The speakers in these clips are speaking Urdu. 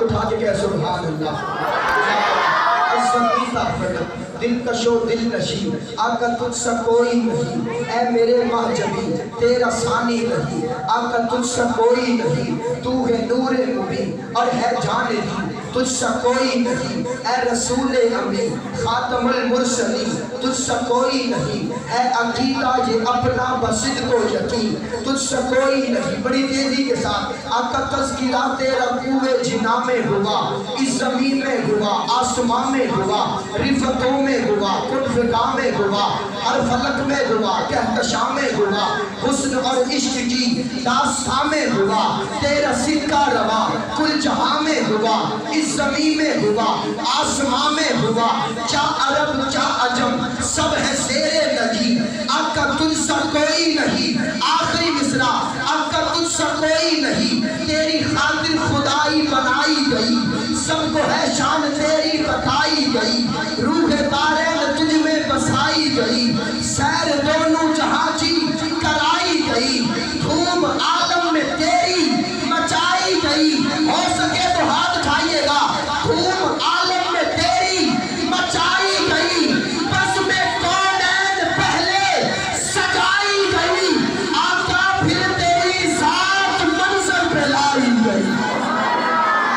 ہاتھ اٹھا کے کہہ سبحان اللہ۔ دل کشو دل نشی آقا تجھ سا کوئی نہیں، اے میرے مہجبی تیرا ثانی نہیں، آقا تجھ سا کوئی نہیں، تو ہے نور مبین اور ہے جان دی، تجھ سا کوئی نہیں، اے رسول امی خاتم المرسلین، تجھ سا کوئی نہیں، ہے عقیدہ یہ اپنا بصدق و یقین، تجھ سا کوئی نہیں۔ بڑی تیزی کے ساتھ آقا تذکرہ تیرا کوئے جنا میں ہوا، اس زمین میں ہوا، آسمان میں ہوا، رفتوں میں ہوا، کن فقہ میں ہوا، ہر فلک میں ہوا، کہکشاں میں ہوا، حسن اور عشق کی داستاں میں ہوا، تیرا صدقہ روا کل جہاں میں ہوا، اس زمین میں ہوا، آسمان میں ہوا، چا عرب چا عجم سب ہے زیر نگی، آقا تجھ سا کوئی نہیں۔ آخری مصرع آقا تجھ سا کوئی نہیں، تیری خاطر خدائی بنائی گئی، سب کو ہے شان تیری بتائی گئی، روح بارین تجھ میں بسائی گئی، سیر دونوں جہاں کی کرائی گئی، دھوم عالم میں تیری مچائی گئی۔ ہو سکے تو ہاتھ اٹھائیے گا، دھوم عالم میں تیری مچائی گئی، بس میں کونین پہلے سجائی گئی، آقا پھر تیری ذات منظر پہ لائی گئی،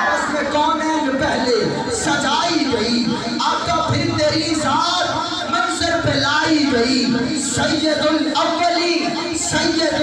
بس میں کونین پہلے سجائی گئی، آقا پھر تیری ذات منظر پہ لائی گئی۔ سید الاولی سید